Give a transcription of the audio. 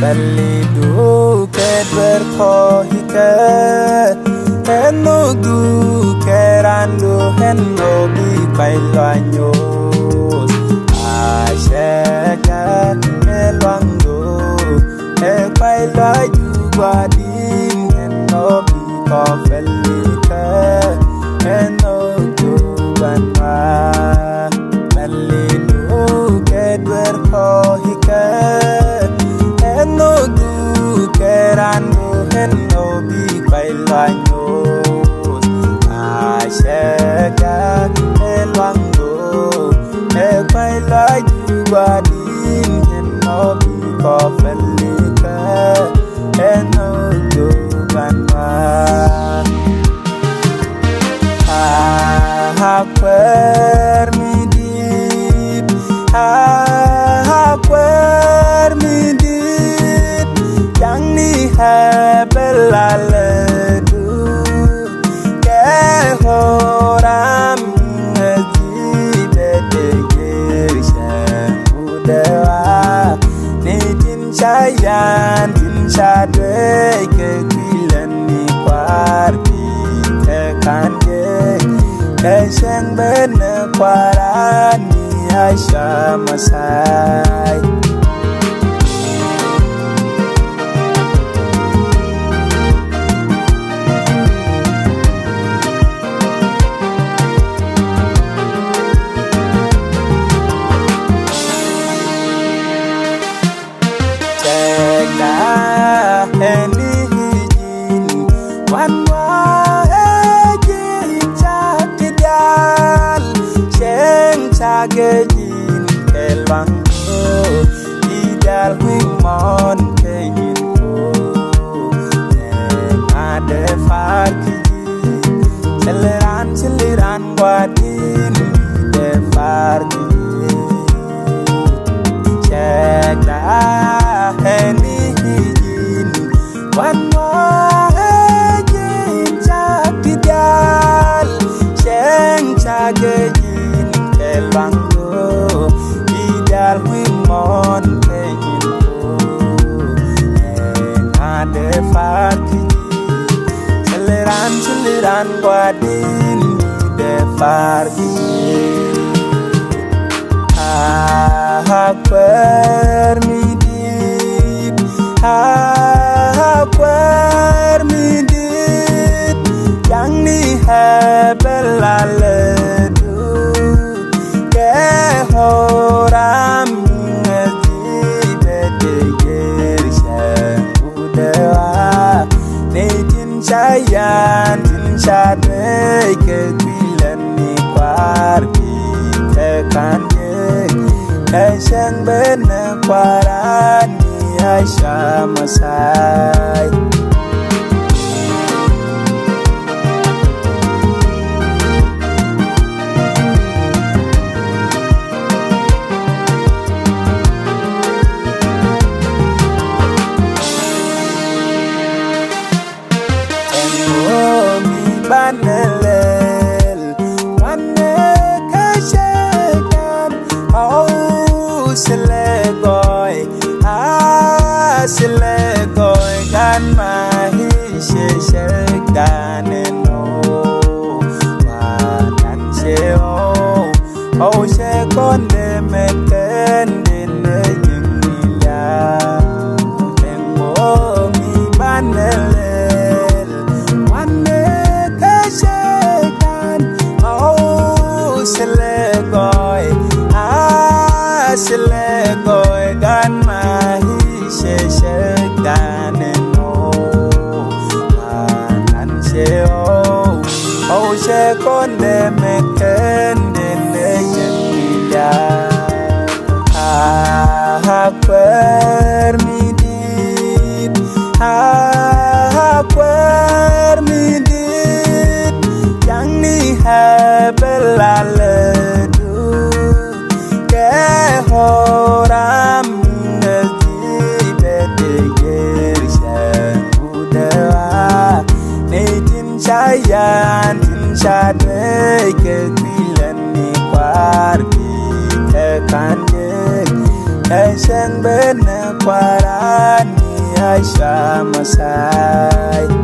Belidu berkohike Heno du kerandu heno bi bailanyos Asyaka elwango bailaju guadin heno bi kofelike Heno du banwa Belidu berkohike Heno du kerandu heno bi bailanyos Asyaka elwango bailaju guadin heno bi kofelike Heno du banwa permidit permidit yang ni hebelaledu ke horam ngejide degir syamudewa ni tin sayan tin sadwe kekilan ni parti kekanje Keseng bener parani Aisyah Masai Cek dah ini hijin Wan Sagejin elwango idal wimon keinko ade farkiji celeran guadin de farkiji cekda heni hijin wanwa hejin cakidal ceng sagejin elwango idal wimon keinko ade farkiji celeran guadin de farkiji permidit yang ni hebelaledu horam ngejide degir syamudewa ni tin sayan tin sadwe kekilan ni parti kekanje Keseng bener parani Aisyah Masai Banelel wane kashekan selegoy kan mahi sheshekaneno wanan seo shekonde meken dine jingila tengo mi banelel wane kashekan selegoy kan mahi sheshekaneno wanan seo shekonde meken dine jingila permidit yang ni hebelaledu ke horam ngejide degir syamudewa ni tin sayan tin sadwe kekilan ni parti kekanje Keseng bener kwarani Aisha Masai